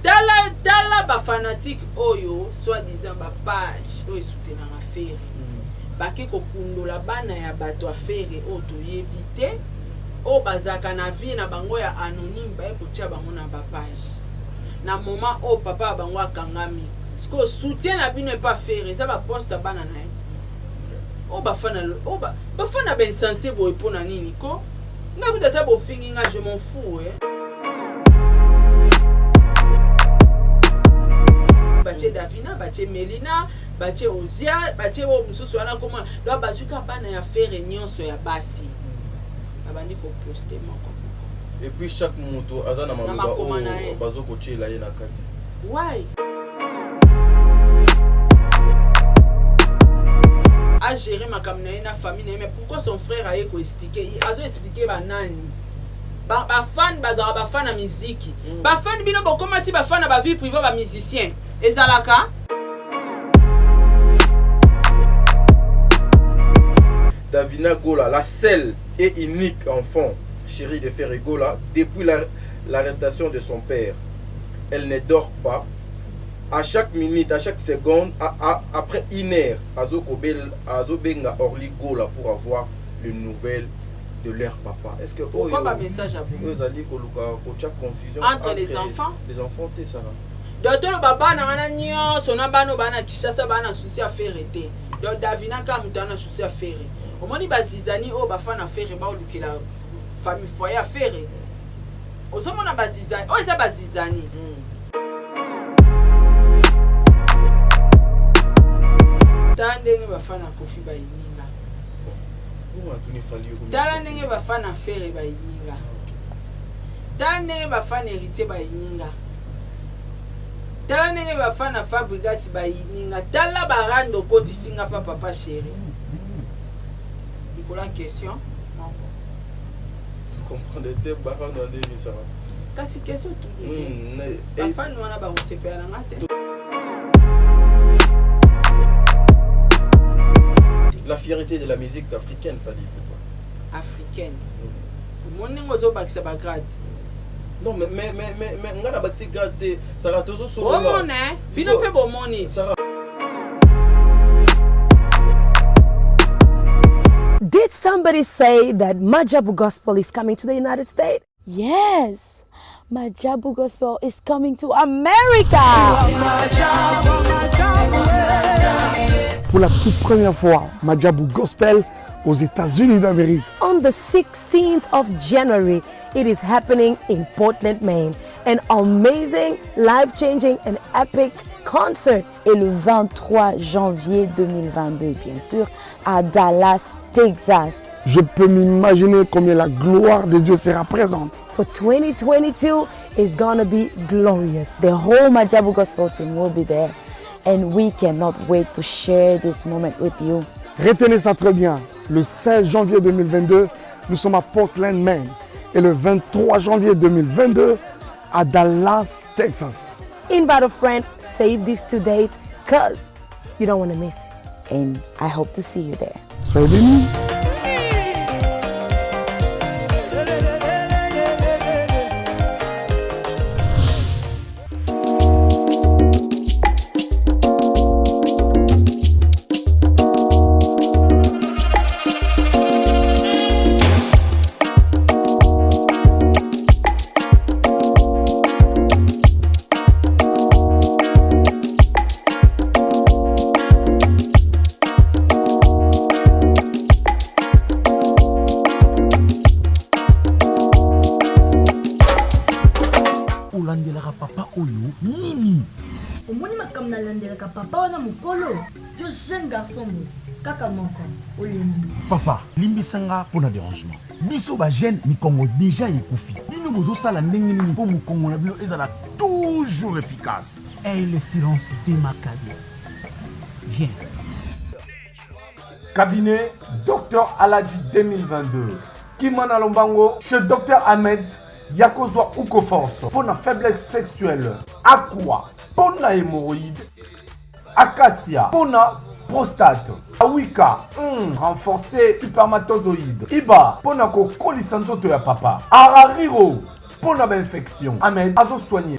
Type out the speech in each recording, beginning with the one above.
Tala ba fanatique oyo soit disant ba page oyo soutenir affaire baki ko kundola bana ya bato affaire oyo toyebi te o bazaka na vie na bango ya anonyme ba ekotia bango na ba page na moment o papa bango akangami siko soutien na bino pas faire ça ba poste bana na o ba fana ben sensible boy pona nini ko nga butata bo fingi nga je m'en fous bache Davina, bache Melina, bache Ozia, bache Mususu wana comment doit basuka bana ya faire nyonso ya basi. Abandi ko poster moko. Et puis chaque moto azana maloba o bazo koche la yena kati. Why? A gérer ma kamina na famille mais pourquoi son frère a ko expliquer? Azo expliquer ba nani? Ba fan bazara ba fan na musique. Ba fan bino bokoma ti ba fan na ba vie privée ba musicien. Ezalaka Davina Gola, la seule et unique enfant chérie de Ferregola depuis l'arrestation de son père. Elle ne dort pas. À chaque minute, à chaque seconde, après une heure, Azobenga Orly Gola pour avoir les nouvelles de leur papa. Est-ce que pourquoi pas message à vous? Confusion entre les enfants? Les enfants, t'es ça. Docteur baba na wana nyo sona bano bana kishasa bana souci à faire été. Donc Davina ka mutana souci à faire. Omoni bazizani o bafana faire ba olukela famille foyer à faire. Ozomona bazizani. O eza bazizani. Tandenge bafana kofi ba ininga. Tala ndenge bafana faire ba ininga. Tandenge bafana héritier ba ininga. Tala nenge bafana Fabrigas ba ininga tala barando koti singa papa chéri. Nicolas question. Comprendre te barando ndeni ça. Kasi question tout dit. Bafana wana ba osepela na ngate. La fierté de la musique africaine Fali pourquoi? Africaine. Mon ningo zo bakisa ba grade. Non mais ngana batsi grade ça va toujours sur le monde hein bino pe bon money Did somebody say that Majabu Gospel is coming to the United States? Yes, Majabu Gospel is coming to America. Pour la toute première fois, Majabu Gospel aux États-Unis d'Amérique. On the 16th of January, it is happening in Portland, Maine. An amazing, life-changing and epic concert. Et le 23 janvier 2022, bien sûr, à Dallas, Texas. Je peux m'imaginer combien la gloire de Dieu sera présente. For 2022, it's gonna be glorious. The whole Majabu Gospel team will be there. And we cannot wait to share this moment with you. Retenez ça très bien. Le 16 janvier 2022, nous sommes à Portland, Maine. Et le 23 janvier 2022, à Dallas, Texas. Invite a friend, save these 2 dates, because you don't want to miss it. And I hope to see you there. Soyez bénis. papa oyo nini? Omoni makamna landelaka papa wana mukolo. Yo jeune garçon mo kaka moko olembi. Papa, limbisanga pona dérangement. Biso ba jeune mikongo déjà ekufi. Bino bozo sala ndenge nini po mukongo na bino ezala toujours efficace. Et le silence démarqué. Viens. Cabinet Dr Aladji 2022. Kimana Lombango chez Dr Ahmed Yakozwa Ukoforce pour la faiblesse sexuelle. Aqua pour la hémorroïde. Acacia pour la prostate. Awika renforcer spermatozoïde. Iba pour la colisanto ya papa. Arariro pour la infection. Ahmed azo soigner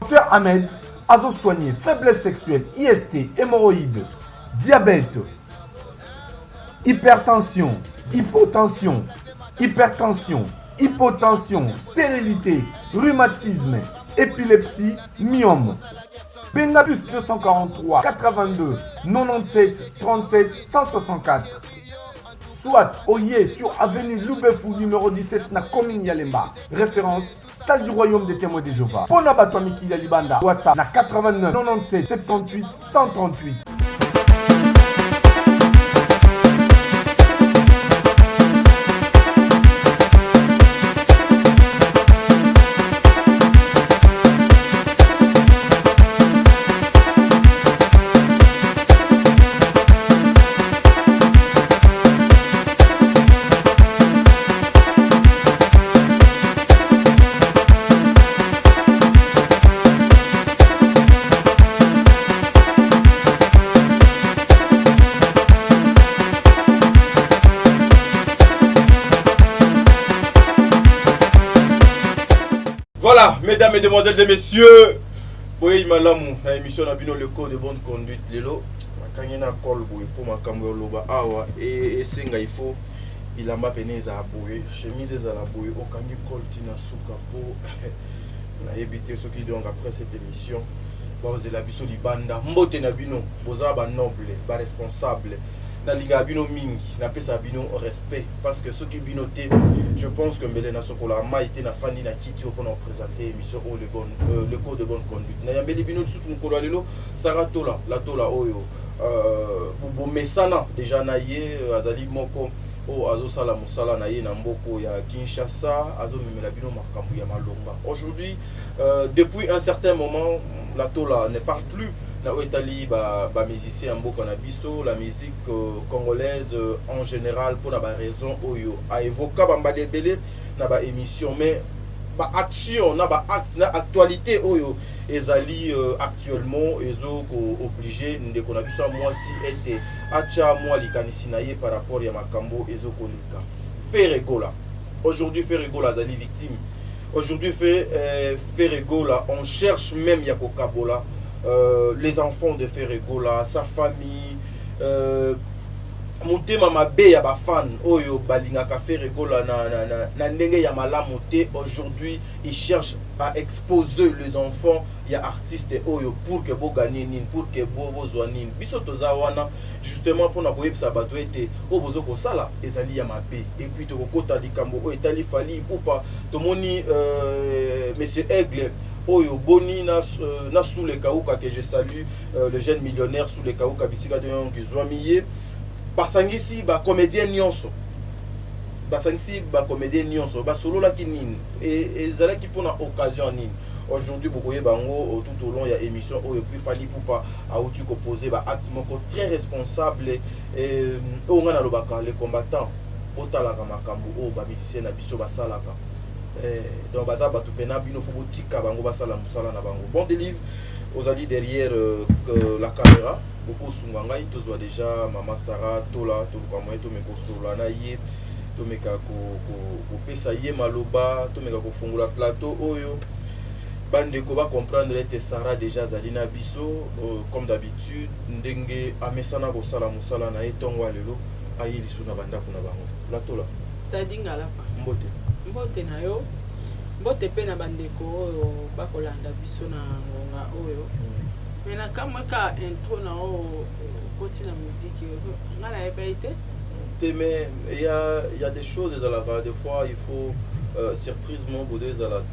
Dr Ahmed a soigné faiblesse sexuelle, IST, hémorroïdes, diabète, hypertension, hypotension, stérilité, rhumatisme, épilepsie, myome. Benabus 243 82 97 37 164. Soit Oye sur avenue Loubefou numéro 17 na commune Yalemba. Référence salle du royaume des témoins de Jéhovah. Pona Batwamiki Yalibanda. WhatsApp na 89 97 78 138. Voilà, mesdames, mesdemoiselles et messieurs, boye malamu na émission na bino le code de bonne conduite lelo makangena call boye pour makambo loba awa et senga il faut bilamba peneza boye chemise za la boye okangi call tina suka po na éviter ce qui donc après cette émission boze la biso libanda mbote na bino boza ba noble ba responsable na liga bino mingi na pesa bino respect parce que ceux qui binoté je pense que mbele na sokola maité na fandi na kiti pour nous présenter émission le code de bonne conduite na yambeli bino sous mukolo lelo saratola la tola oyo bo mesana déjà na ye azali moko o azo sala musala na ye na mboko ya Kinshasa azo memela bino makambu ya malonga aujourd'hui depuis un certain moment la tola ne parle plus na Italie ba musicien mboka na biso la musique congolaise en général pour na ba raison oyo a évoquer ba mbadebele na ba émission mais ba action na ba acte na actualité oyo ezali actuellement ezo ko obligé ndeko na biso moi si était acha moi likanisi na ye par rapport ya makambo ezo koleka Ferregola aujourd'hui Ferregola azali victime aujourd'hui Ferregola on cherche même ya kokabola les enfants de Ferregola, sa famille, mutema mabe ya ba fan oyo balingaka Ferregola na ndenge ya malamu te aujourd'hui ils cherchent à exposer les enfants ya artistes oyo pour que bo gagner nini pour que bo zwanini biso toza wana justement pour na boyebisa bato ete o bozo ko sala ezali ya mabe et puis to kokota likambo o etali fali pupa tomoni monsieur Aigle oyo boni na sous les kauka que je salue le jeune millionnaire sous les kauka bisika de yon kizwamiye basangisi ba comédien nyonso ba solo la kinine et zala ki pona occasion nini aujourd'hui bokoye bango tout au long ya émission oyo puis fali poupa a outu ko poser ba acte moko très responsable et on a lobaka les combattants otala ka makambo o ba musicien na biso basalaka donc baza batu pena bino fo botika bango basala musala na bango bon délivre aux alliés derrière la caméra beaucoup sungangai tozwa déjà mama Sarah tola to kwa moyo to meko sola na ye to meka ko pesa ye maloba to meka ko fungula plateau oyo bande ko ba comprendre que Sarah déjà zalina biso comme d'habitude ndenge amesana ko sala musala na etongo lelo ayili suna banda kuna bango plateau la tadinga la pa mbote na yo mbote pe na bandeko oyo bakolanda biso na ngonga oyo mais na kamwe ka intro na o koti na musique ngala ebaite mais il y a des choses des fois il faut surprise mon bodo zalat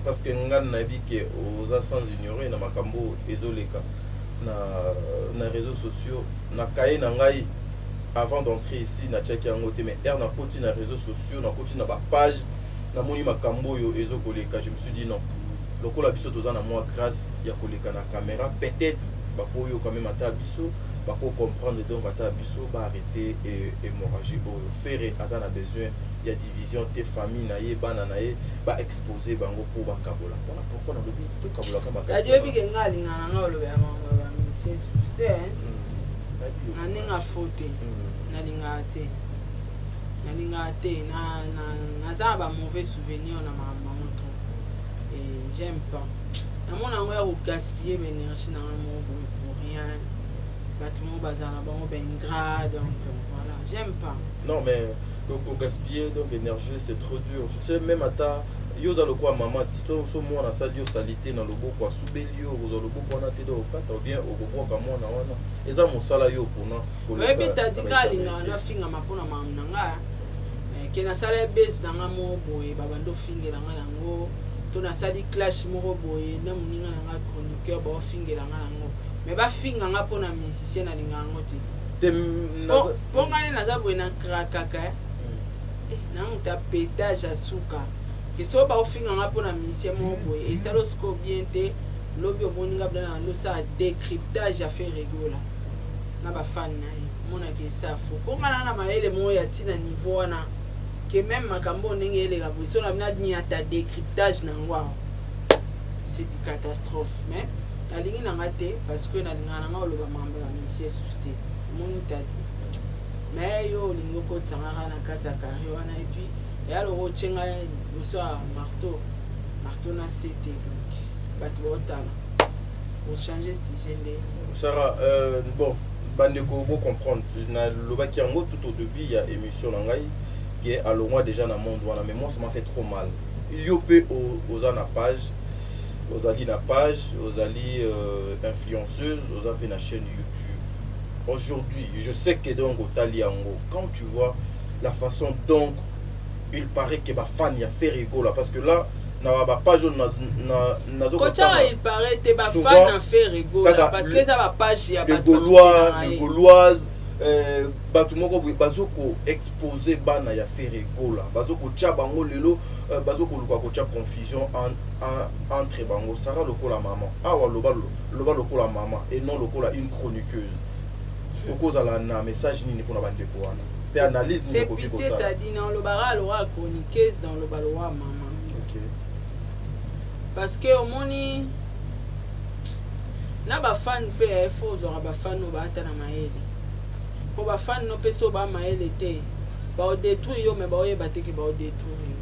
parce que ngana na bi que aux sans ignorer na makambo ezoleka na réseaux sociaux na kaye na ngai avant d'entrer ici na tchaki yango te mais na koti na réseaux sociaux na koti na ba page na moni makambo yo ezo koleka je me suis dit non lokola biso toza na moi grâce ya koleka na caméra peut-être bako yo quand même ata biso bako comprendre donc ata biso ba arrêter hémorragie oyo faire azana besoin ya division te famille na ye bana na ye ba exposer bango pour ba kabola voilà pourquoi na lobi to kabola kama ka radio bi ngali ngana ngalo ya mama ba c'est susté na ninga faute na linga te na ça ba mauvais souvenir na maman et j'aime pas namona yango ya kogaspiller baénergie na ngo pour rien bato moko bazala na bango baingrat donc voilà j'aime pas. Non mais pour gaspiller donc énergie c'est trop dur. Tu sais même ata yo za lokwa maman tito so mwana sali yo salité na loboko asubeli yo oza loboko wana te do kata ou bien okobwaka mwana wana eza mosala yo pona oyebi tadi ka alingaka na fingama mpona mamu na nga ke nasala ebesi na nga moko boye babanda ofingela nga nango to nasali clash moko boye na moninga na nga chroniqueur baofingela nga nango me bafinga nga mpona musicien alingaka yango te mpo ngani naza boye na krakaka na moto apétage asuka ke so baofinga nga mpona musicien moko boye esala osiko bien te lobi omoninga bila na losala décryptage ya fe regola na bafani na ye omonaka esafo mpo ngana na mayele moko ya ntina niveau wana ke même makambo ndenge eleka boye so na bina niata décryptage na yango awa c'est du catastrophe mais nalingi nanga te parce que nalingaka nanga oloba makambo ya musicien susu te omoni tadi mais yo olingi okotangaka na kati ya carré wana epuis eya loko otyenga liboso ya marteau na se te donc bato baotala ochange sujet nde Sarah bon bandeko ko comprendre na lobaki yango tout au début il y a émission na ngai qui est alongwa déjà na monde wana mais moi ça m'a fait trop mal yo pe oza na page ozali na page ozali influenceuse oza pe na chaîne YouTube. Aujourd'hui je sais que donc otali yango quand tu vois la façon donc il paraît que ba fan ya fait rigola parce que là na ba page na zo kotala il paraît te ba fan na fait rigola parce que ça ba page ya ba gauloise bato moko boye bazoko exposer bana ya fait rigola bazoko tia bango lelo bazoko luka ko tia confusion entre bango Sarah lokola maman awa loba lokola maman et non lokola une chroniqueuse okozala na message nini pona bandeko wana c'est analyse c'est pitié t'as dit dans le bara le roi chroniqueuse dans le baloa maman. OK parce que au moni na ba fan pe faut zora ba fan no ba ata na maele pour ba fan no pe so ba maele te ba o détruire yo mais ba o yeba te ke ba o détruire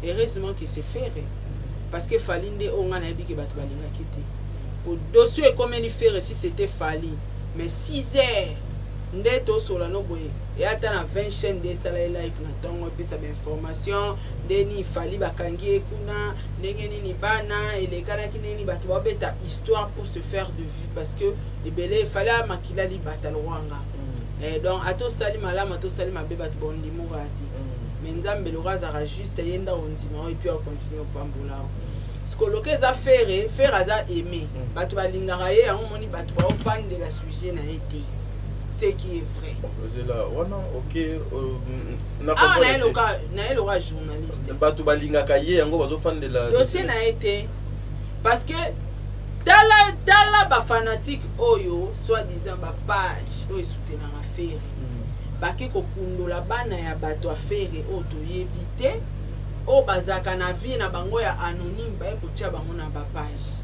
heureusement que c'est fait parce que falinde o ngana bi ke bato balinga kiti pour dossier comme il faire si c'était fali mais 6 heures ndeto sola no boye et ata na 20 chaînes de sala live na tongo pe sa information deni fali bakangi ekuna ndenge nini bana elekana kineni bato ba beta histoire pour se faire de vue parce que ebele fala makila li batalwanga et donc ato sali malama ato sali mabe bato bondi mugati mais nzambe lo razara juste yenda ondima et puis on continue pambola skoloke za faire aza aimer bato balingaka ye yango moni bato ba fan de la sujet na été ce qui est vrai. C'est là, voilà, OK. Na eloka journaliste. Bato balingaka ye yango bazo fan de la dossier na été parce que tala ba fanatique oyo soit disant ba page oyo soutenanga affaire baki kokundola bana ya bato affaire oyo toyebi te oyo bazalaka na vie na bango ya anonyme baye kotia bango na ba page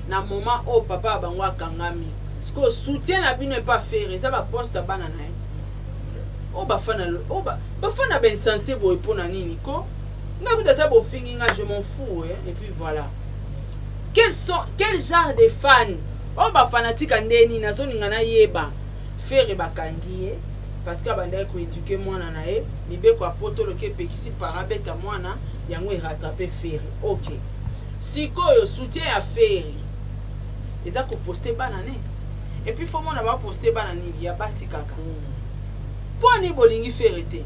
na moment oyo papa ya bango akangami ce que soutien na bino est pas faire ça va poste bana na o ba fana ben censé boy pona nini ko nga bi tata bo fingi nga je m'en fous et puis voilà quel genre de fans o ba fanatique ndeni na zo ninga na yeba faire bakangi parce que abanda ko éduquer mwana na ye libeko apotolo ke pekisi parabeta mwana yango rattraper faire OK sikoyo soutien à faire eza ko poster bana ne et puis faut mon avoir posté bana ni ya basi kaka poni bolingi ferete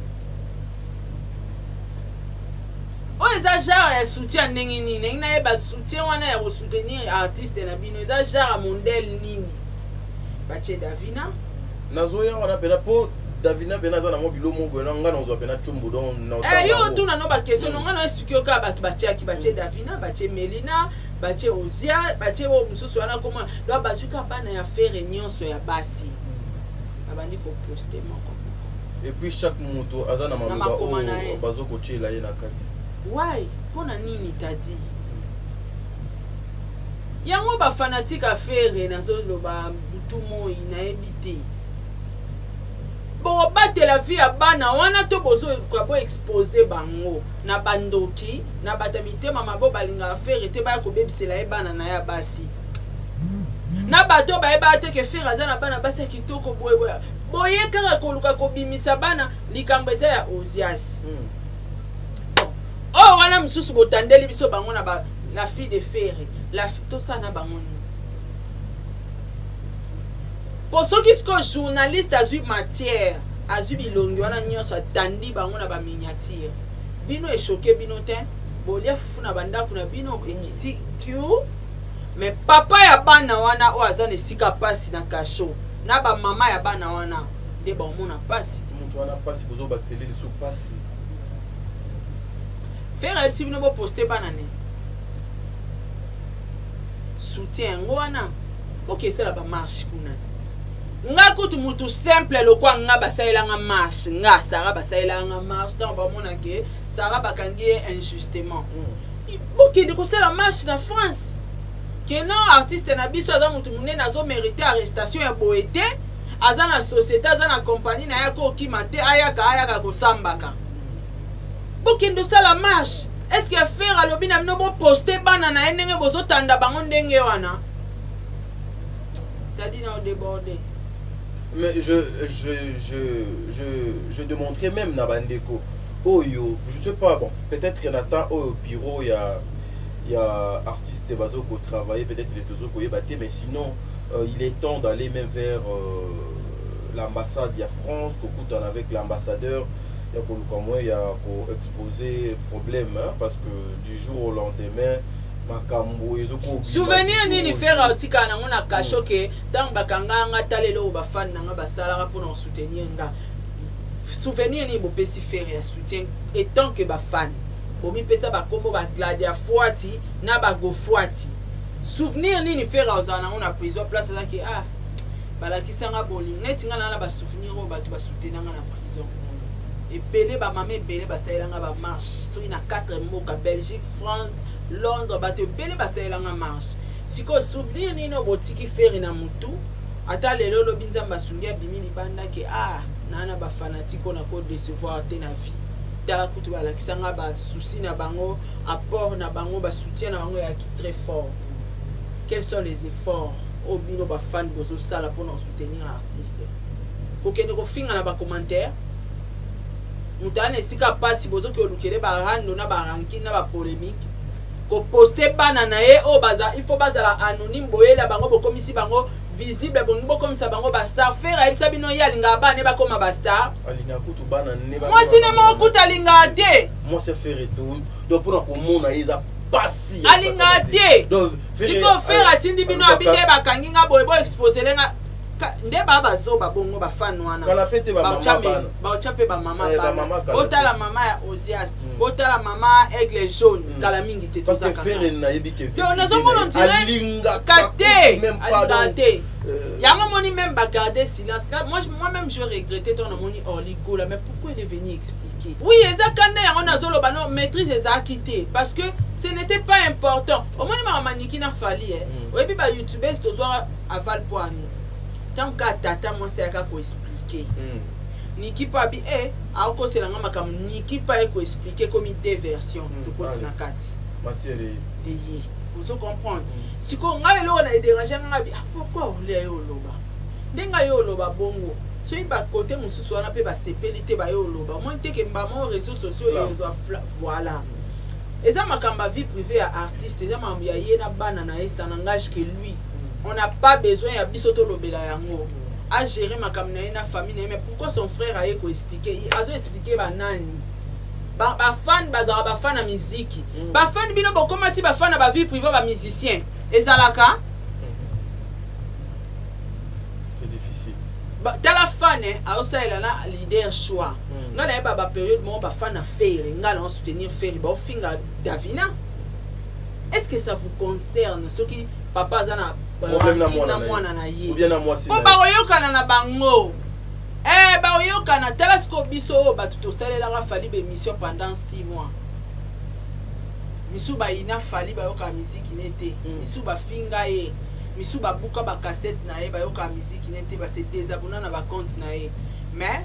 o eza genre ya soutien ndenge nini na ba soutien wana ya soutenir artiste na bino eza genre modèle nini bache Davina nazoya wana pena po Davina pena za na mobilo mongo na ngana ozo pena chumbu don na yo tuna no ba question ngana esukio ka bato bache aki bache Davina bache Melina bache Ozia bache bo mususu wana koma do basuka bana ya faire nyonso ya basi abandi ko poster moko et puis chaque moto azana maloba o bazoko chela ye na kati why pona nini tadi yango ba fanatique affaire na zo lo ba butumo ina ebite pour battre la vie à bana wana to bozo ko exposer bango na bandoki na batamite mama bo balinga affaire te ba ko bebisela e bana na ya basi na bato ba e ba te ke faire azana bana basi kitoko boye kaka ko luka ko bimisa bana likambo eza ya Ozias oh wana msusu botandeli biso bango na ba la fille de fer la to sana bango pour ceux qui sont journalistes azu matière azu bilongi wana nyonso atandi bango na ba miniature bino e choqué bino te bolia funa banda kuna bino ekiti kiu mais papa ya bana wana o azana esika pasi na kasho na ba mama ya bana wana de ba mona pasi mutu wana pasi bozo bakseleli sou pasi faire epsi bino bo poster bana ne soutien ngwana OK c'est la ba marche kuna nga kutu mutu simple lokwa nga basaila nga marche nga sara basaila nga marche dans ba mona ke sara bakangie injustement OK de ko c'est la marche na France que non artiste na biso aza mutu munene azo mériter arrestation ya boete aza na société aza na compagnie na yako okimate ayaka ko sambaka bokindo sala marche est-ce que faire alobi na mino bo poster bana na ndenge bozo tanda bango ndenge wana t'as dit non déborder. Mais je demanderais même na bandeko oyo je sais pas bon peut-être Renata au bureau il y a artistes bazo ko travailler peut-être les deux ko yebate mais sinon il est temps d'aller même vers l'ambassade il y a France kokutan avec l'ambassadeur il y a comme il y a ko exposer problème hein, parce que du jour au lendemain makambo ezoko souvenir nini faire autika na ngona kasho ke tant bakanga nga talelo ba fan nga basala pour nous soutenir nga souvenir ni bo pesi faire ya soutien et tant que ba fan bo mi pesa ba kombo ba gladia fuati na ba go fuati souvenir nini faire ozana ngona prison place là que ah bala kisanga boling net nga na ba souvenir o ba tu ba soutenir nga na prison et belé ba mamé belé ba saila nga ba marche so ina 4 mots ka Belgique France Londres bato belé basalela nga marche siko souvenir nino botiki faire na mutu ata lelo lo binzamba sungia bimili banda ke ah nana ba fanatique on a ko décevoir te na vie tala kutu bala kisanga ba souci na bango apport na bango ba soutien na bango ya qui très fort quels sont les efforts au bino ba fan bozo sala pour nous soutenir l'artiste kokende ko finga na ba commentaire mutane sika pasi bozo ke olukele ba rando na ba ranking na ba polémique ko poster bana na ye o baza il faut bazala anonyme boyela bango bokomisi bango visible bongo komisa bango ba star faire ebisa bino ya linga bana ba koma ba star alinga kutu bana ne ba moi cinéma okuta linga te moi c'est faire tout donc pour ko mona iza pasi alinga te donc siko faire atindi bino abinde ba kanginga boy bo exposer lenga nde baba zoba bongo ba fan wana kala pete ba mama bana ba chape ba mama bana botala mama ya Ozias botala mama aigle jaune kala mingi te parce que faire na yebike vie on a zomo on dirait alinga kate même pas donc yama moni même ba garder silence moi même je regrettais ton moni Orligo là mais pourquoi il est venu expliquer oui ezakanda yango nazolo bano maîtrise ezakité parce que ce n'était pas important au moins mama niki na fali oyebi ba youtubers tozwa aval poani tant que tata moi c'est aka ko expliquer niki pa bi a ko c'est langa makam niki pa ko expliquer comme deux versions de quoi na kati matière et vous comprendre si ko ngai lo na déranger nga bi pourquoi on le yo loba ndenga yo loba bongo so iba côté mususu wana pe ba sepelité ba yo loba moi te ke mba mo réseaux sociaux et voilà eza makamba vie privée à artiste eza mambo ya yena bana na ça n'engage que lui. On n'a pas besoin de bisoto lobela yango à gérer ma kamna na famille mais pourquoi son frère a expliqué azo expliquer ba nani ba fan bazara ba fan na musique ba fan bino bokoma ti ba fan na ba vie privée ba musicien ezalaka c'est difficile ba tala fan a osaila na leader choix ngala ba période mo ba fan na faire ngala on soutenir faire ba finga Davina est-ce que ça vous concerne ce qui papa zana problème na mwana na ye ou bien na moi c'est ko ba oyokana na bango ba oyokana telesco biso ba tuto salela ga fali be mission pendant 6 mois misu ba ina fali ba yoka musique nete misu ba finga ye misu ba buka ba cassette na ye ba yoka musique nete ba se désabonner na ba compte na ye mais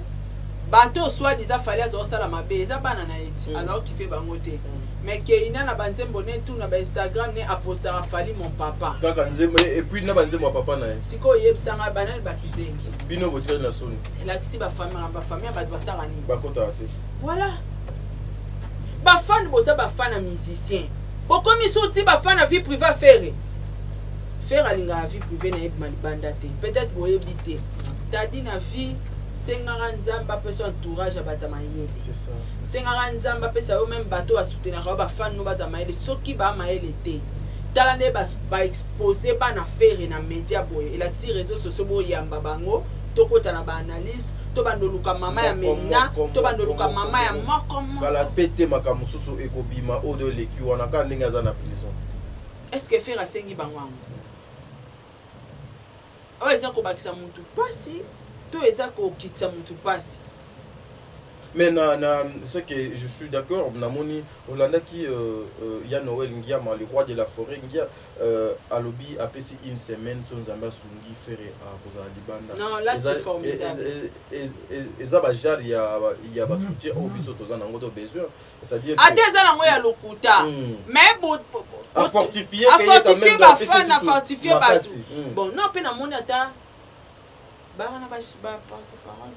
bato soit déjà fallait azosala mabe eza bana na eti azaokipe bango te mais keina na banzembo ne tout na ba Instagram ne apostara fali mon papa kaka nzembo et puis na banzembo papa na siko yebsanga banal bakizengi bino botika na soni elakisi bafamille bato basala nini bakota te voilà bafane boza bafana musicien bokomi soti bafana vie privée faire alinga vie privée na yebi malibanda te peut-être boyebi te tadi na vie sengara nzamba pesa entourage abata mayele c'est ça sengara nzamba pesa yo même bateau a soutenir ba fan no baza mayele soki ba mayele te tala ne ba exposer ba na faire na média boye et la ti réseaux sociaux bo yamba bango tokota na ba analyse to bandoluka mama ya Melina to bandoluka mama ya moko kala pété makamususu ekobima odo leki wana ka ndinga za na prison est-ce que faire asengi bangwango eza ko bakisa muntu pasi to eza ko kitsa muntu pasi mais ce que je suis d'accord namoni Olanda qui ya Noël Ngiama le roi de la forêt Ngia alobi apesi une semaine son zamba sungi faire à Rosa Libanda non là c'est formidable eza ba jar ya ba soutien au biso toza nango to besoin c'est-à-dire adeza nango ya lokuta mais à fortifier ba fana fortifier ba bon non pe na moni ata ba na ba porte-parole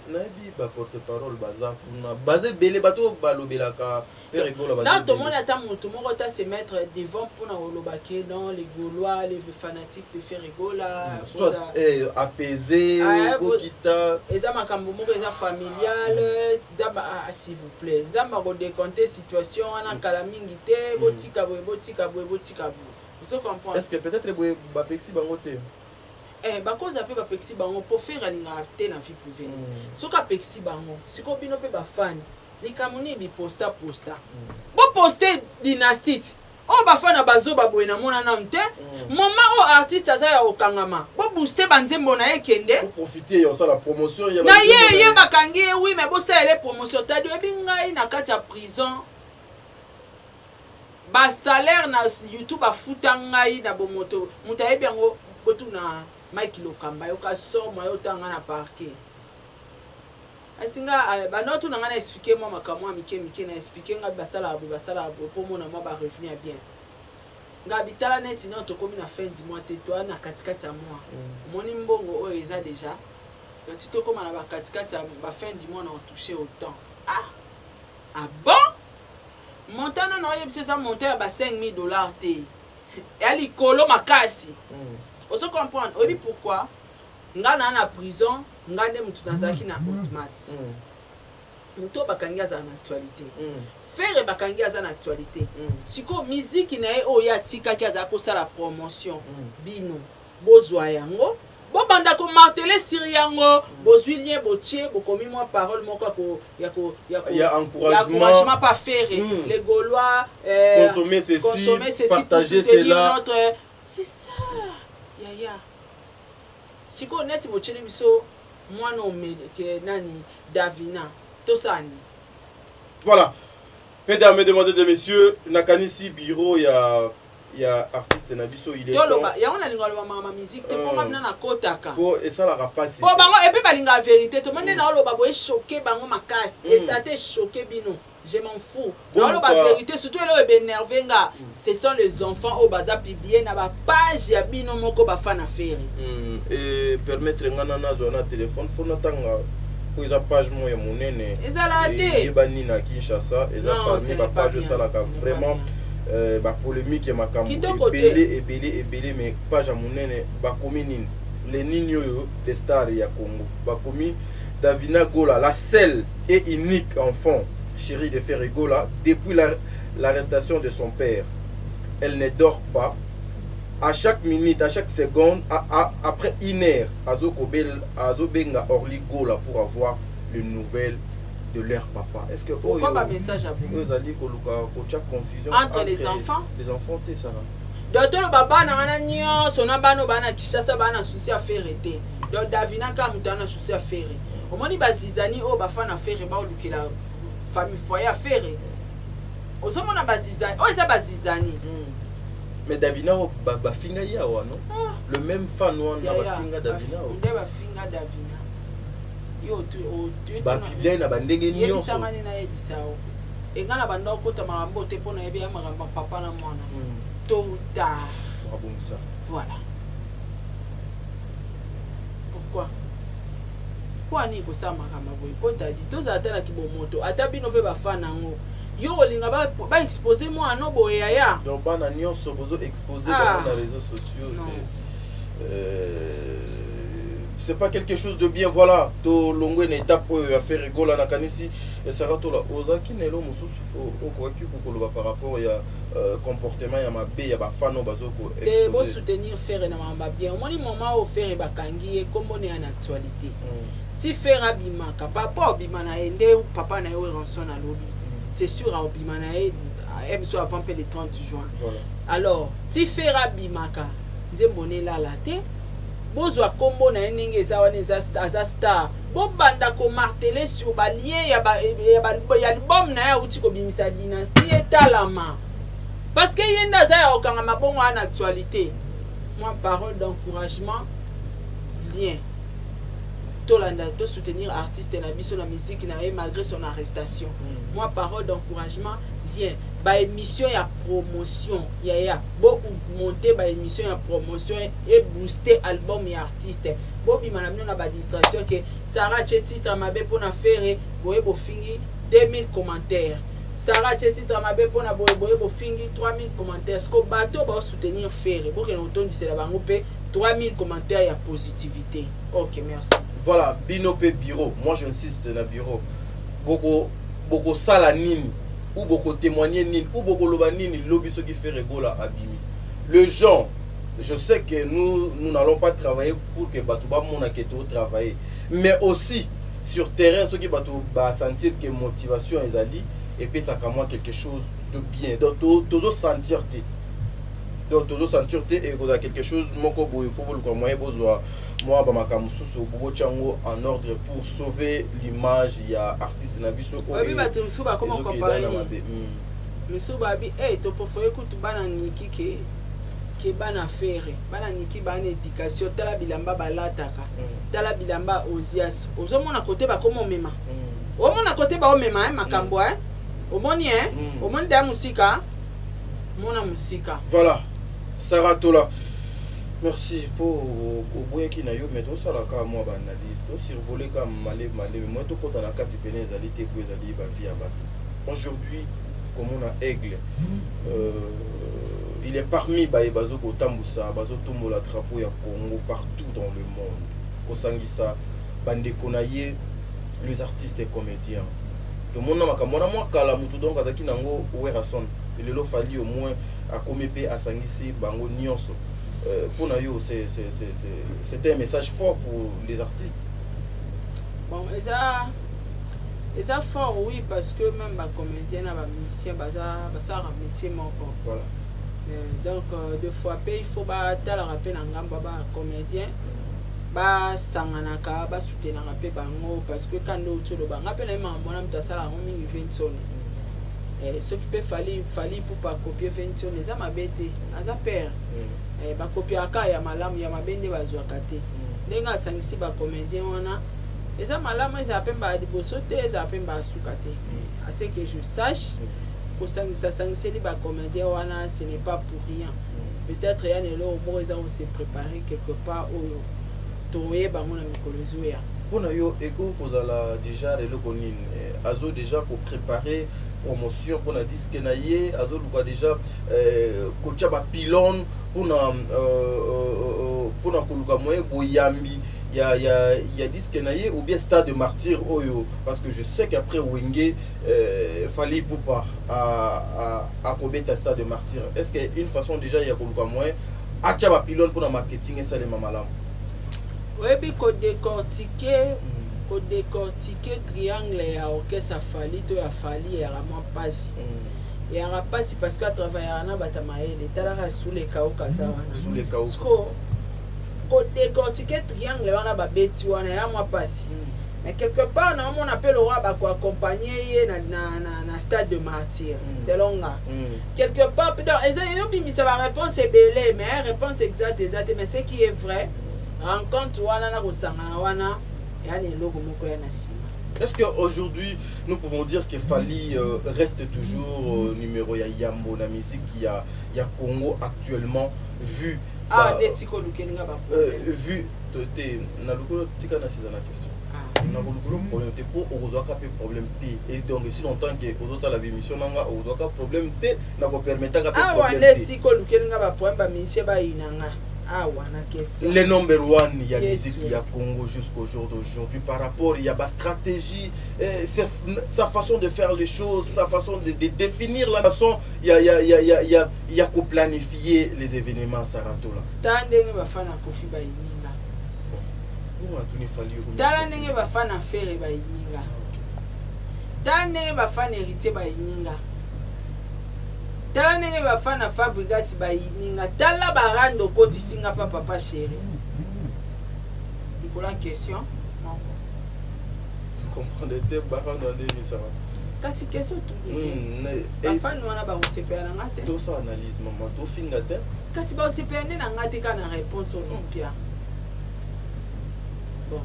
nabi ba porte-parole baza kuna basé belé bato balobelaka faire rigola baza dans tout le monde attend tout le monde se mettre devant pour na olobake dans les Gaulois les fanatiques de faire rigola soit apaiser okita eza makambo moko eza familial daba s'il vous plaît damba ko décompter situation wana kala mingi te botika boy vous comprenez est-ce que peut-être boy ba pexi bango te bakoza pe bapexi bango po faire alinga te na vie privée soka pexi bango siko bino pe bafani likamuni bi posta bo poster dynastite o bafana bazoba boye na mona na mte moment o artiste aza ya okangama bo booster banzembo na ekende pour profiter ya ça la promotion ya na ye bakangi oui mais bo ça les promotion tadi ebi ngai na kati ya prison ba salaire na YouTube afuta ngai na bomoto mutayebi yango botu na Mike Lokamba yo ka soma yo tanga na parquet asinga banotu na ngana expliquer moi makamwa mike na expliquer nga basala abo pour mona moi ba revenir bien nga bitala net non to komi na fin du mois te to na katikati ya mois moni mbongo o eza déjà yo tito koma na ba katikati ya ba fin du mois na toucher autant bon montana na yebisa za monter ba $5,000 te ali kolo makasi on se comprend on dit pourquoi ngana na prison ngande mutu nazaki na automatique muto bakangia za na actualité faire bakangia za na actualité siko musique na e o ya tika ki za ko sala promotion bino bozwa yango bo banda ko marteler sur yango bozwi lien botie bokomi moi parole moko ko ya encouragement pas faire les Gaulois consommer ceci partager cela c'est ça ya siko net bochele biso mwana omeke nani Davina tosani voilà mesdames et messieurs nakanisi bureau ya artiste na biso il est toloba ya on a lingalo mama musique te pour na kotaka po et ça la rapasi po bango et puis balinga vérité to monde na loba boye choquer bango makasi et staté choquer bino je m'en fous na loba vérité surtout ele énervé nga ce sont les enfants au baza publier na ba page ya bino moko ba fana faire et permettre ngana na zona téléphone fo natanga ko eza page mo ya monene ezala te ebani na Kinshasa eza parmi ba page ça la vraiment ba polémique ma kambo ebele mais page monene ba commune les nino des stars ya Congo ba komi Davina Gola la seule et unique enfant chérie de Ferregola depuis l'arrestation de son père. Elle ne dort pas. À chaque minute, à chaque seconde, après une heure, Azobenga Orly Gola pour avoir les nouvelles de leur papa. Est-ce que pourquoi pas message à vous? Vous allez confusion entre les enfants. Les enfants, t'es ça. Docteur Baba na nyo sona bano bana Kishasa bana souci à faire été. Donc Davina ka mutana souci à faire. Au moni bazizani o bafana faire ba olukela famille foyer à faire. Ozomona bazizani, o eza bazizani. Mais Davina ba finga yawa non? Le même fan wana ba finga Davina. Nde ba finga Davina. yo bapiblia na bandenge nyonso yebisangani na yebisao enga na banda okota makambo te mpona yebi ya makambo papa na mwana tôt ou tard abongisa voilà pourquoi po ani kosala makambo boye po tadi tozala te na kibomoto ata bino mpe bafana yango yo olinga baexpose mwana boye yaya donc bana nyonso bozo expose bango na réseaux sociaux c'est pas quelque chose de bien voilà to longo une étape à faire rigola na kanisi sera to la ozaki nelo mususu okoki kokoloba par rapport ya comportement ya mabe ya bafano bazoko exposer bo soutenir faire na mamba bien au moni moment au faire bakangi e kombo ne en actualité ti faire abimaka papa obimana ende papa na yo ranson na lobby c'est sûr obimana e so avant le 30 juin voilà alors ti faire abimaka nzembone la te bozwa kombo na ndenge eza wana eza star bobanda komartele sur balie ya album na ya uti kobimisa dynastie etalama parce que ye nda aza ya kokanga mabongo wana actualité moi parole d'encouragement bien tolanda to soutenir artiste na biso na musique na ye malgré son arrestation moi parole d'encouragement bien ba émission ya promotion ya bo monter ba émission ya promotion et booster album ya artiste bo bima na na ba distraction que Sarah che titre mabe pona faire boye bo fingi 2000 commentaires Sarah che titre mabe pona boye bo fingi 3000 commentaires ce que bato ba soutenir faire bo que l'automne c'est la bango pe 3000 commentaires ya positivité. OK, merci. Voilà, Binope bureau. Moi j'insiste na bureau. Beaucoup sala nini ou beaucoup témoigner nini ou beaucoup loba nini lobi ce qui fait rigola abimi. Le gens, je sais que nous n'allons pas travailler pour que Batouba mona keto travailler, mais aussi sur terrain ceux qui va sentir que motivation est ali et puis ça comme quelque chose de bien. Donc toujours sentir te. Donc toujours sentir te et il y a quelque chose moko boy faut le moyen besoin moi ba makamususu bobo chango en ordre pour sauver l'image il y a artiste na biso ko oui ba tout ba comment comparer mais so ba bi to pour faire écoute bana niki ke bana faire bana niki bana éducation tala bilamba balataka tala bilamba ozias ozomona côté ba comment mema omona côté ba omema makambo omoni omoni da musika mona musika voilà Sarah Tola. Merci pour au qui na yo mais tout ça là quand moi analyse tout survoler comme malé moi tout quand on a quatre pénésalité pour les alliés ba vie à bateau. Aujourd'hui comme on a aigle il est parmi bazo ko tambusa bazo tomola drapeau ya Congo partout dans le monde. Kosangisa bande konaye les artistes et comédiens. Le monde na makamona moi kala mutu donc azaki nango werason. Il leur fallu au moins à comépé à sangisi bango nyonso. Pour nous, c'était un message fort pour les artistes. Bon, ça fort, oui, parce que même les comédiens, les musiciens, ça a un métier encore. Voilà. Donc, deux fois, il faut rappeler un comédien, sanganaka, soutenir un peu bango, parce que quand nous sommes là, rappelez un ce qui peut fallait pour pas copier 20 les a mabete aza père ba copier aka ya malamu ya mabende bazwaka te ndenga sangisi ba comédien wana eza malamu eza pemba diboso te eza pemba suka te à ce que je sache ko sangisa sangiseli ba comédien wana ce n'est pas pour rien peut-être ya nelo mo eza on s'est préparé quelque part au toye ba mona mikolozo ya bona yo eko kozala déjà le konine azo déjà pour préparer promotion pour la disque naie azo luka déjà kocha ba pylone pour na koluka moyen boyambi ya disque naie ou bien stade de martyr oyo parce que je sais qu'après Wenge fallait pour pas à kobeta stade de martyr est-ce que une façon déjà ya koluka moyen acha ba pylone pour na marketing et ça les mamalam oui puis ko décortiquer triangle ya orchestre afali to ya fali ya vraiment passe ya rapasi parce que à travailler na batamaele talaka sous les kao kaza wana sous les kao ko décortiquer triangle wana ba beti wana ya moi passe mais quelque part na on appelle roi ba ko accompagner na stade de martyr selon nga quelque part donc ezo bimisa ba réponse est belle mais réponse exacte mais ce qui est vrai rencontre wana na kosangana wana yani eloko moko ya na nsima. Est-ce qu'aujourd'hui, nous pouvons dire que Fally reste toujours numéro ya Yambo, la musique qui y a Congo actuellement, vu... vu... Na lukolo tika na sisa na question. Na lukolo problème te pour ozoaka pe problème te. Et donc si longtemps que ozo la émission nanga ozoaka problème te na ko permettre ka problème te. Ah wane siko lukelinga ba problème ba misie ba inanga. Ah wana question. Le number one il y a musique qui y a Congo jusqu'au jour d'aujourd'hui par rapport il y a ba stratégie, sa façon de faire les choses, sa façon de définir la façon il y a qu'au planifier les événements Saratola. Tandenge ba fana kofi ba ininga. Tala ndenge bafana fere ba ininga. Tala ndenge bafana héritier ba ininga. Tala ndenge bafana Fabregas ba ininga. Tala barando koti singa papa chéri. Nicolas question. Comprendre te barando ndenge ça. Kasi question tout dit. Bafana wana ba osepela na ngate. To sa analyse maman to finga te. Kasi ba osepela na ngate kana réponse au pia. Bon,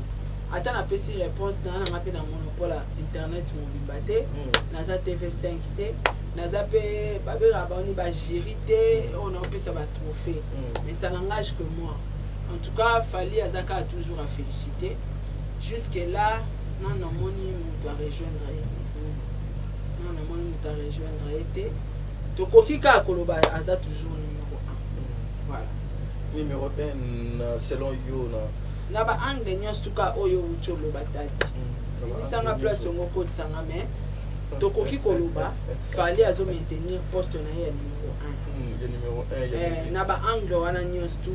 attends la petite réponse dans la map dans monopole internet mobile baté, naza TV5 té, naza pe babé rabani ba gérité, on a peu ça va trophée. Mais ça n'engage que moi. En tout cas, Fally Azaka a toujours à féliciter. Jusque là, non moni doit rejoindre. Non moni doit rejoindre été. To kokika koloba aza toujours numéro 1. Voilà. Numéro 1 selon yo na na ba angle nyonso tuka oyo ucholo batati bisanga place ngo ko tsanga mais tokoki koloba Fally azo maintenir poste na ye numéro 1 na ba angle wana nyonso tu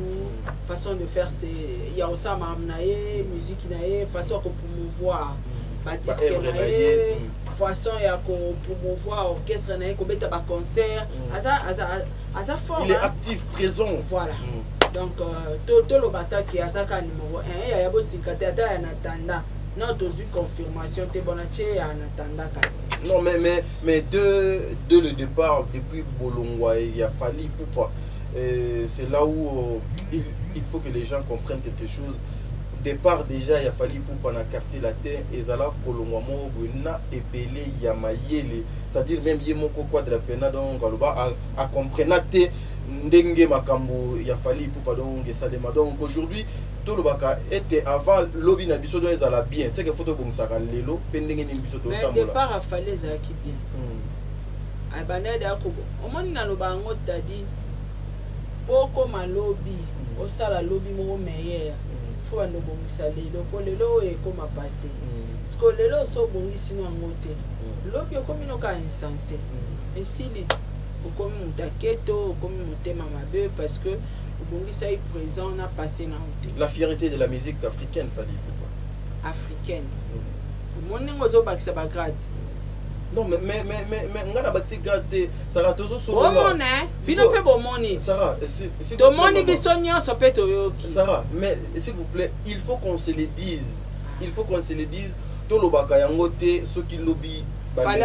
façon de faire c'est ya osama na ye musique na ye façon ko promouvoir ba disque na ye façon ya ko promouvoir orchestre na ye ko beta ba concert asa fort il est actif présent voilà. Donc, tout le bataille qui a ça numéro 1, il y a aussi en attendant. Non, tu as eu confirmation, tu es bon en attendant. Non, mais de le départ, depuis Bolongwa, il a fallu pour c'est là où il faut que les gens comprennent quelque chose. Départ déjà, il a fallu pour pendant quartier la terre et zala Bolongwa mo buna et belé yamayele. C'est-à-dire même yemoko quadrapena donc à comprendre ndenge makambo ya Fally pour pardon Salema. Donc aujourd'hui tout le baka était avant lobby na biso donc ezala bien c'est que photo bon saka lelo pendenge ni biso to tambola. Mais départ à Fally ezala ki bien. Abanede akobo omoni na lobango tadi poko malobi osala lobby mo meilleur faut ando bongisa lelo po lelo e koma passer. Parce que lelo so bongisi no ngote. Lobby okomi no ka insensé. Et si comme Mutaketo, comme Mutema Mabe, parce que Bongisa est présent, on a passé dans le la fierté de la musique africaine, Fally. Africaine. Mon nom est Obaxa Bagrad. Non, mais on a bâti grade, Sarah Tozo sur le monde. Bino pe bon moni. Sarah, ton moni bisogno so pe toyoki. Sarah, mais s'il vous plaît, il faut qu'on se le dise. Il faut qu'on se le dise. Tout le baka yangote, ceux qui lobby. Fally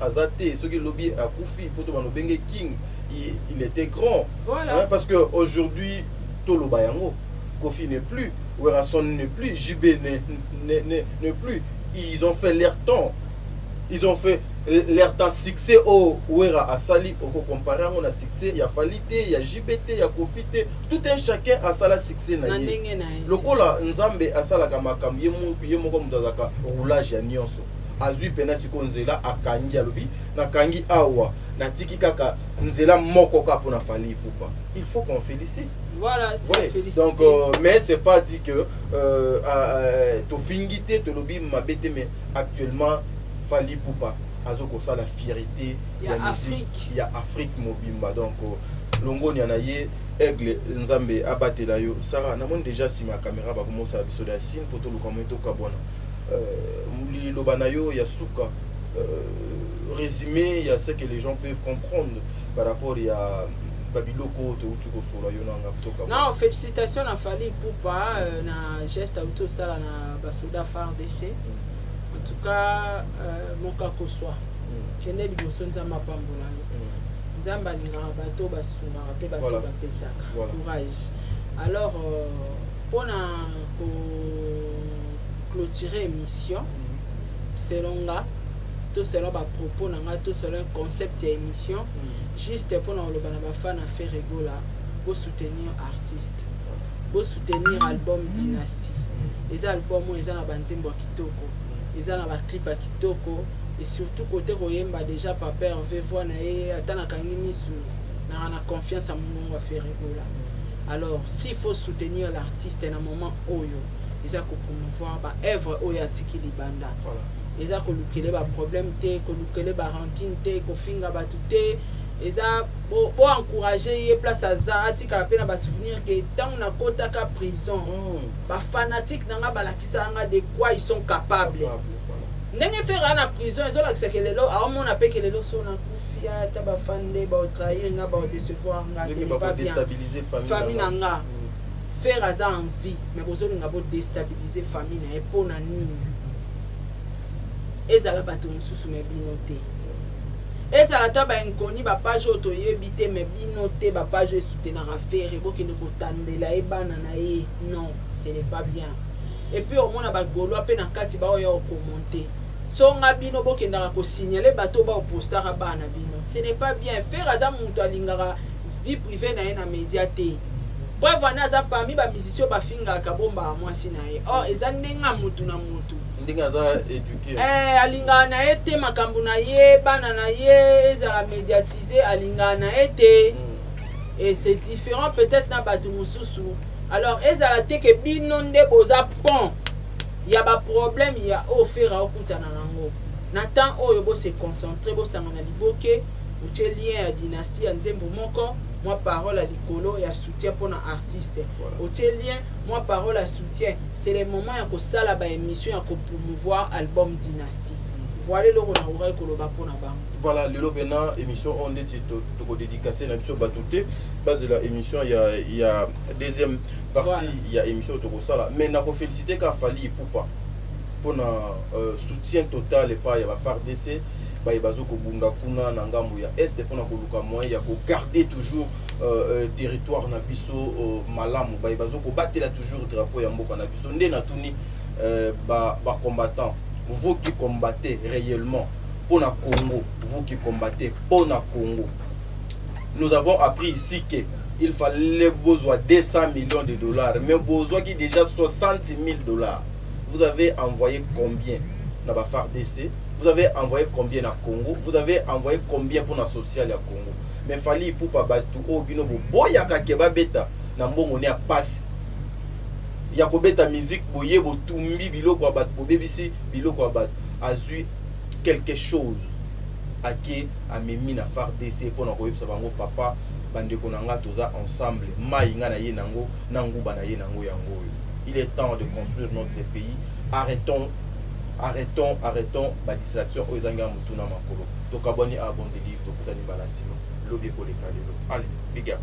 Azate, ceux qui lobby à Koufi, Poto Banobenge King, il était grand. Voilà. Hein, parce qu'aujourd'hui, Tolo Bayango, Kofi n'est plus, Werason n'est plus, JB n'est plus. Ils ont fait leur temps. Ils ont fait leur temps succès au Wera Asali, au comparé on a succès, il y a Fally, il y a JBT, il y a Kofi, tout un chacun a sala succès na ye. Lokola Nzambe asala kamakam yemo comme dans roulage ya nyonso. Azui pena sikonzela akangi alobi na kangi awa na tiki kaka nzela moko ka pona Fally Ipupa. Il faut qu'on félicite. Voilà, c'est félicité. Donc mais c'est pas dit que to fingité to lobi mabete mais actuellement Fally Ipupa azoko ça la fierté ya Afrique. Il y a Afrique mobimba donc longo ni anaye aigle nzambe abatela yo. Sarah na mon déjà si ma caméra ba commencer à biso da signe pour to lukameto kabona. Lobanayo Yasuka résumé, il y a ce que les gens peuvent comprendre par rapport à Babiloko non, félicitations à Fally Ipupa na geste auto sala na basoda FARDC. En tout cas mon cas que soit kende liboso nzamba pambola nzamba lingaka bato basungaka pe bato bapesaka courage. Alors pona clôturer émission selon nga tout selon ba propos nanga tout selon concept ya émission juste pour na loba na ba fan à faire rigola pour soutenir artiste pour soutenir album Dynasty les albums ils na banzimbo kitoko ils na ba clip à kitoko et surtout côté koyemba déjà papa Hervé voix na ye atana kangi misu na confiance à mon va faire rigola. Alors s'il faut soutenir l'artiste à un moment oyo ils a promouvoir ba œuvre oyo atiki libanda voilà ils a kolukele ba problème te kolukele ba ranking te ko finga ba tuté ils a pour encourager y place à za atika la pena ba souvenir que tant na kota ka prison ba fanatique nanga balakisa nga de quoi ils sont capables ndenge faire na prison ils ont l'accès lelo a on a peke lelo so na kufia ta ba fande ba trahir nga ba décevoir nga c'est pas bien déstabiliser famille nanga faire ça en vie mais besoin nga bo déstabiliser famille na pour na nini ezala bato mususu me binote ezala ta ba inconi ba page auto yebite me binote ba page soutenir affaire bo ki ne kotandela e bana na ye non ce n'est pas bien et puis au moins ba golo ape na kati ba oyo commenter so nga bino bo kendaka ko signaler bato ba poster ka bana bino ce n'est pas bien faire aza mutu alingaka vie privée na ye na média te bref wana za parmi ba musicien ba finga ka bomba mwasi na ye oh eza ndenga mutu na mutu ndinga za éduquer alinga na ete makambo na ye bana na ye ezala médiatiser alinga na ete et c'est différent peut-être na bato mususu alors ezala te ke bino nde boza pont ya ba problème ya ofera okutana nango na temps oyo bo se concentrer bo sangana liboke uche lien ya dynastie ya nzembo moko moi parole à l'icolo et à soutien pour un artiste. Au lien, moi parole à soutien. C'est le moment où ça la émission à promouvoir album Dynasty. Voilà le qu'on a ouvert pour la voilà le lobena émission on est tout dédicacé l'émission batouté base de la émission il y a deuxième partie il y a émission tout ça là mais n'a pas félicité qu'a fallu pour un soutien total et pas il va faire décès ba ibazo ko bunga kuna na ngambo ya est pour na koluka moyen ya ko garder toujours territoire na biso malamu ba ibazo ko batela toujours drapeau ya mboka na biso nde na tuni ba combattants vous qui combattez réellement pour na Congo vous qui combattez pour na Congo nous avons appris ici que il fallait besoin 200 millions de dollars mais besoin qui déjà 60 000 dollars vous avez envoyé combien na ba FARDC vous avez envoyé combien à Congo? Vous avez envoyé combien pour la sociale à Congo? Mais fallait pour pas battre au bino boya ka keba beta na mbongo ne a passe. Ya ko beta musique boye bo tumbi biloko ba bo BBC biloko ba azui quelque chose à qui a memi na FARDC pour na ko yebisa bango papa bande ko nanga toza ensemble mai nga na ye nango nangu ba na ye nango yango. Il est temps de construire notre pays. Arrêtons la distraction aux Zanga Mutuna Makolo. Donc abonnez à bon des livres, donc vous allez balasima. Lobby pour les cadeaux. Allez, big up.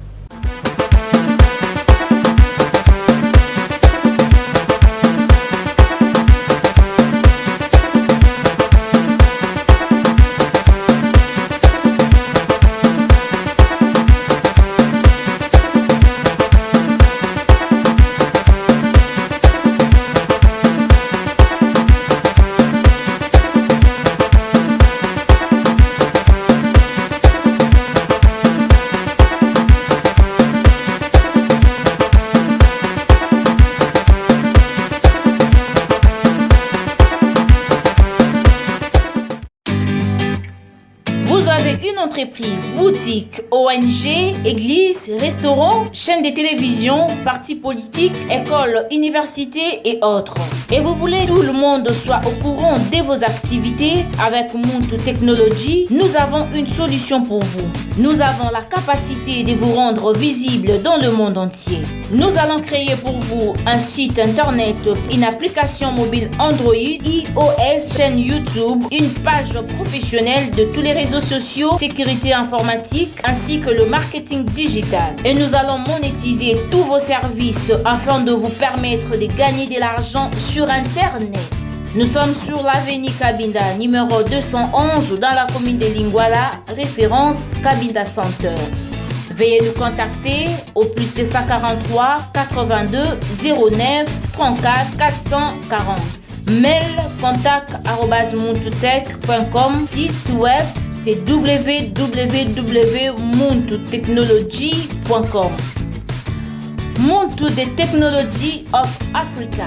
Entreprise, boutique, ONG, église, restaurant, chaîne de télévision, partis politiques, écoles, universités et autres. Et vous voulez que tout le monde soit au courant de vos activités avec Muntu Technology, nous avons une solution pour vous. Nous avons la capacité de vous rendre visible dans le monde entier. Nous allons créer pour vous un site internet, une application mobile Android, iOS, chaîne YouTube, une page professionnelle de tous les réseaux sociaux, sécurité informatique ainsi que le marketing digital. Et nous allons monétiser tous vos services afin de vous permettre de gagner de l'argent sur Internet. Nous sommes sur l'avenue Kabinda, numéro 211 dans la commune de Lingwala, référence Kabinda Center. Veuillez nous contacter au plus 243 82 09 34 440. Mail contact@muntutech.com. Site web c'est www.muntutechnology.com. Muntu the Technology of Africa.